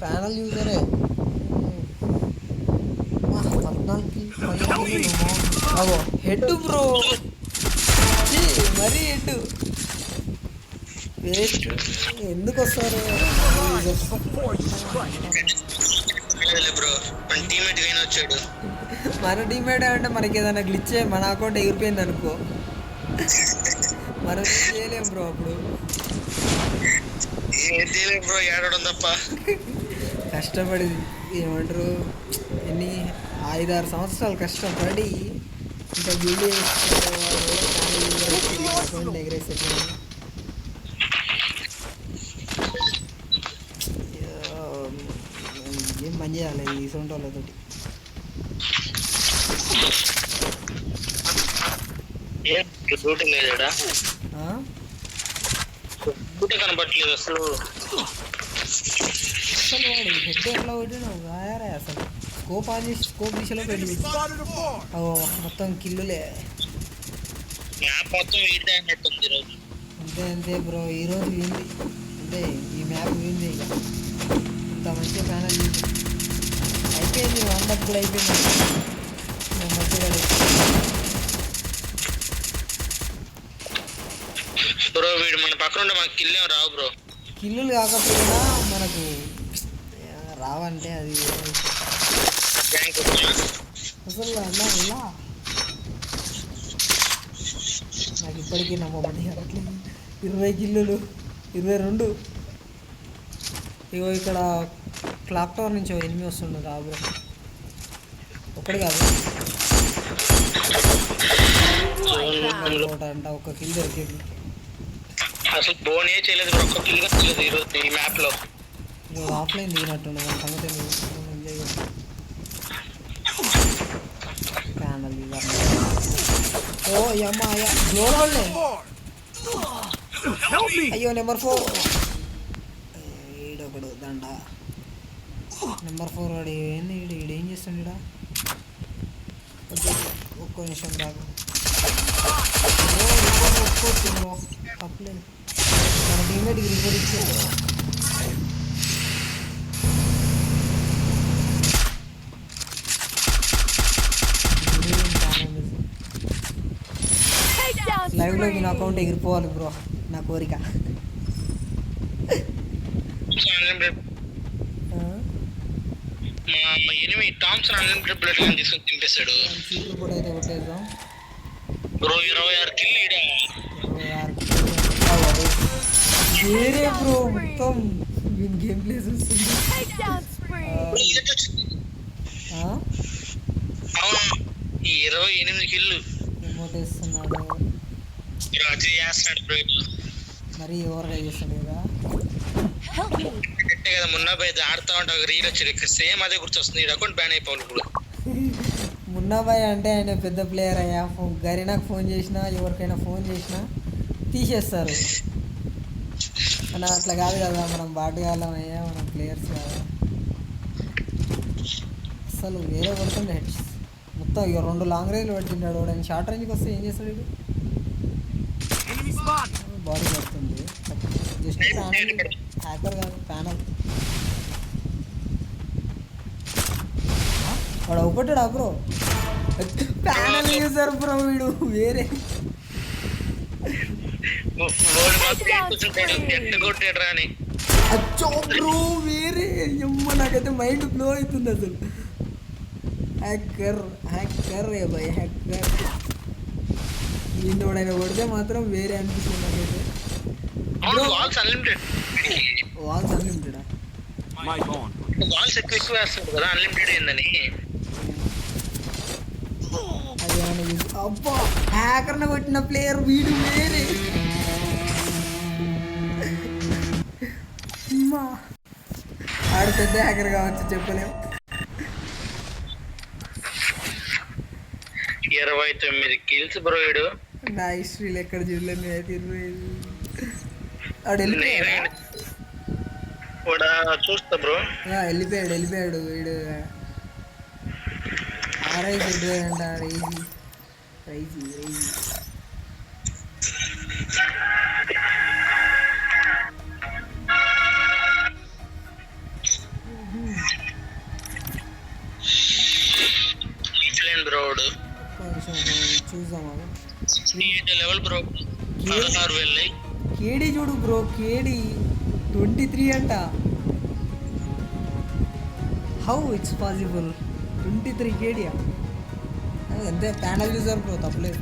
Panel యూజరే 14 అవో head bro మరీ head waste ఎందుకు వస్తారు మన టీమేట్ అంటే మనకి ఏదైనా గ్లిచ్ మన అకౌంట్ ఎగిరిపోయింది అనుకో మనం చేయలేం బ్రో అప్పుడు కష్టపడి ఏమంటారు ఎన్ని 5-6 సంవత్సరాలు కష్టపడి ఇంకా బిల్డ్ ఎగరేసే ఏం పని చేయాలి ఈ సొంత వాళ్ళతోటి కనపట్లేదు అసలు వాడు హెడ్ ఎట్లా కొట్టినావు గాయారా అసలు స్కోప్ ఆన్ చేసి స్కోప్ దిశలో పెట్టి మొత్తం కిల్లులే అంతే అంతే బ్రో ఈరోజు వింది అంటే ఈ మ్యాప్ వింది ఇంత మంచిగా ప్యానల్ అయిపోయింది 100 కూడా అయిపోయింది మంచిగా బ్రో వీడు మన పక్కన మనకి కిల్లు రావు బ్రో కిల్లులు కాకపోయినా మనకు రావంటే అది అసలు అన్నా ఇలా నాకు ఇప్పటికీ నమ్మబడి అట్లా 20 కిల్లులు 22 ఇగో ఇక్కడ క్లాక్ టవర్ నుంచి ఎనిమిది వస్తుండే రాబు ఒకటి కాదు అంట ఒక కిల్ దొరికింది అసలు బోన్ ఏ చేయలేదు బ్రో ఒక్క కిల్ చేయలేదు ఈరోజు ఈ మ్యాప్ లో ఆఫ్లైన్ దిగినట్టుండే మన సంగతి ప్యానల్ ఓ అమ్మా గ్లోబల్ అయ్యో నెంబర్ 4 ఈడొకడు దండ నెంబర్ 4 వాడు ఏంది ఈడేం చేస్తాడు ఈడ ఒక్క నిమిషం దాకా తప్పలేదు మన టీమేట్కి రిపోర్ట్ ఇచ్చాడు లైవ్లో మీ అకౌంట్ ఎగిరిపోవాలి బ్రో నా కోరిక థామ్సన్ అన్లిమిటెడ్ బుల్లెట్ గన్ తీసుకొని తింపేశాడు చీపురు కూడా అయితే కొట్టేద్దాం బ్రో 26 కిల్ ఈడ వేరే బ్రో మొత్తం విన్ గేమ్ ప్లేస్ వస్తుంది ఈ 28 కిల్లు రిమోట్ వేస్తున్నాడు మరి ఓవర్గా చేస్తాడు కదా కదా మున్నా బాయ్ ఆడుతూ ఉంటా రీల్ వచ్చి సేమ్ అదే గుర్తొస్తుంది ఈ అకౌంట్ బ్యాన్ అయిపోవాలి ఇప్పుడు మున్నాబాయ్ అంటే ఆయన పెద్ద ప్లేయర్ అయ్యా గరీనాకు ఫోన్ చేసినా ఎవరికైనా ఫోన్ చేసినా తీసేస్తారు మనం అట్లా కాదు కదా మనం బాటగాళ్ళం అయ్యా మనం ప్లేయర్స్ కదా అసలు వేరే పడుతుంది హెడ్స్ మొత్తం ఇక 2 లాంగ్ రేంజ్ పడుతున్నాడు వాడు ఆయన షార్ట్ రేంజ్కి వస్తే ఏం చేస్తాడు ఇది బాడీ పడుతుంది జస్ట్ హ్యాకర్ కాదు ప్యానల్ వాడు అవుపట్టాడా బ్రో ప్యానల్ యూజర్ బ్రో వీడు వేరే అచ్చో బ్రో వేరే అమ్మ నాకైతే మైండ్ బ్లో అవుతుంది అసలు హ్యాకర్ ఏ బాయ్ హ్యాకర్ దీంతోడైనా కొడితే మాత్రం వేరే అనిపిస్తుంది నాకైతే వాల్స్ అన్లిమిటెడా వాల్స్ ఎక్కువ వేస్తుంది కదా అన్లిమిటెడ్ ఏందని అది అబ్బా హ్యాకర్ని కొట్టిన ప్లేయర్ వీడు వేరే ఆడు పెద్ద హ్యాకర్ కావచ్చు చెప్పలేము 29 కిల్స్ బ్రో వీడు నా హిస్టరీలో ఎక్కడ చూడలేదు నేనైతే 25 ఆడు వెళ్ళిపోయాడు చూస్తా బ్రో వెళ్ళిపోయాడు వీడు రైజీ అంట రైజీ కొంచెం చూద్దాం అవి. లెవెల్ బ్రో కేడి 16,000 కేడి చూడు బ్రో, కేడి 23 అంట. How it's possible? 23 కేడియా? అంతే ప్యానల్ చూసారు బ్రో, తప్పలేదు.